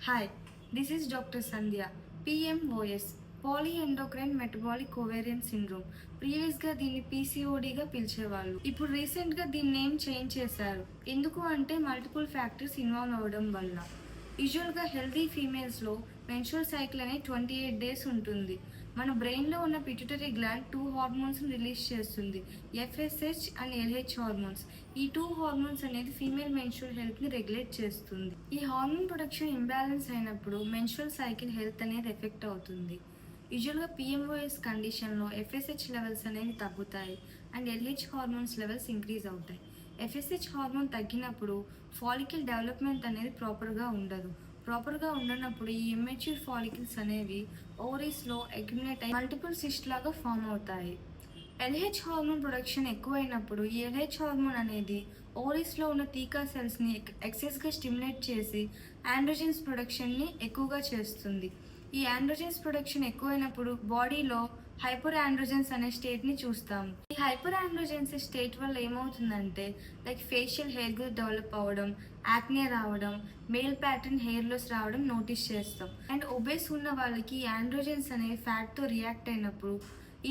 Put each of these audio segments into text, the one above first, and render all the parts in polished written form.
Hi, this is Dr. Sandhya. PMOS Polyendocrine Metabolic Ovarian Syndrome. ప్రీవియస్గా దీన్ని పీసీఓడిగా పిలిచేవాళ్ళు. ఇప్పుడు రీసెంట్గా దీన్ని నేమ్ చేంజ్ చేశారు. ఎందుకు అంటే మల్టిపుల్ ఫ్యాక్టర్స్ ఇన్వాల్వ్ అవ్వడం వల్ల. యూజువల్గా హెల్తీ ఫీమేల్స్లో మెన్స్ట్రువల్ సైకిల్ అనేది 28 డేస్ ఉంటుంది. మన బ్రెయిన్లో ఉన్న పిట్యూటరీ గ్లాండ్ 2 హార్మోన్స్ని రిలీజ్ చేస్తుంది, ఎఫ్ఎస్హెచ్ అండ్ ఎల్హెచ్ హార్మోన్స్. ఈ 2 హార్మోన్స్ అనేది ఫీమేల్ మెన్స్ట్రువల్ హెల్త్ని రెగ్యులేట్ చేస్తుంది. ఈ హార్మోన్ ప్రొడక్షన్ ఇంబ్యాలెన్స్ అయినప్పుడు మెన్స్ట్రువల్ సైకిల్ హెల్త్ అనేది ఎఫెక్ట్ అవుతుంది. యూజువల్గా పిఎంఓఎస్ కండిషన్లో ఎఫ్ఎస్హెచ్ లెవెల్స్ అనేవి తగ్గుతాయి and LH hormones levels increase అవుతాయి. ఎఫ్ఎస్హెచ్ హార్మోన్ తగ్గినప్పుడు ఫాలికల్ డెవలప్మెంట్ అనేది ప్రాపర్గా ఉండనప్పుడు ఈ ఇమ్మెచ్యూర్ ఫాలికల్స్ అనేవి ఓవరీస్లో అక్యుములేట్ అయ్యి మల్టిపుల్ సిస్ట్ లాగా ఫామ్ అవుతాయి. ఎల్హెచ్ హార్మోన్ ప్రొడక్షన్ ఎక్కువైనప్పుడు ఈ ఎల్హెచ్ హార్మోన్ అనేది ఓవరీస్లో ఉన్న టీకా సెల్స్ని ఎక్సెస్గా స్టిమ్యులేట్ చేసి ఆండ్రోజెన్స్ ప్రొడక్షన్ని ఎక్కువగా చేస్తుంది. ఈ ఆండ్రోజెన్స్ ప్రొడక్షన్ ఎక్కువైనప్పుడు బాడీలో హైపర్ ఆండ్రోజెన్స్ అనే స్టేట్ని చూస్తాము. ఈ హైపర్ ఆండ్రోజెన్స్ స్టేట్ వల్ల ఏమవుతుందంటే like facial hair growth develop అవ్వడం, యాక్నే రావడం, మేల్ ప్యాటర్న్ హెయిర్ లాస్ రావడం నోటీస్ చేస్తాం. అండ్ ఒబేస్ ఉన్న వాళ్ళకి ఈ ఆండ్రోజెన్స్ అనేవి ఫ్యాట్తో రియాక్ట్ అయినప్పుడు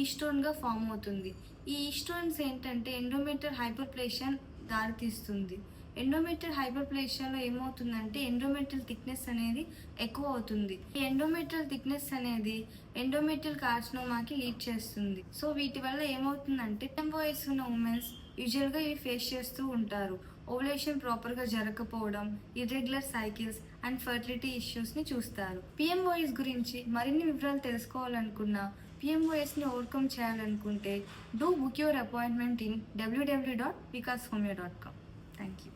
ఈస్ట్రోన్గా ఫామ్ అవుతుంది. ఈ ఈస్ట్రోన్స్ ఏంటంటే ఎండోమెట్రియల్ హైపర్ప్లేషన్ దారితీస్తుంది. ఎండోమెట్రియల్ హైపర్ప్లేషియాలో ఏమవుతుందంటే ఎండోమెట్రియల్ థిక్నెస్ అనేది ఎక్కువ అవుతుంది. ఈ ఎండోమెట్రియల్ థిక్నెస్ అనేది ఎండోమెట్రియల్ కార్సినోమాకి లీడ్ చేస్తుంది. సో వీటి వల్ల ఏమవుతుందంటే పిఎంఓఎస్ ఉన్న ఉమెన్స్ యూజువల్గా ఇవి ఫేస్ చేస్తూ ఉంటారు. ఓవులేషన్ ప్రాపర్గా జరగకపోవడం, ఇర్రెగ్యులర్ సైకిల్స్ అండ్ ఫర్టిలిటీ ఇష్యూస్ని చూస్తారు. పిఎంఓఎస్ గురించి మరిన్ని వివరాలు తెలుసుకోవాలనుకున్నా, పిఎంఓఎస్ని ఓవర్కమ్ చేయాలనుకుంటే do book your appointment in www.vikashomeo.com. Thank you.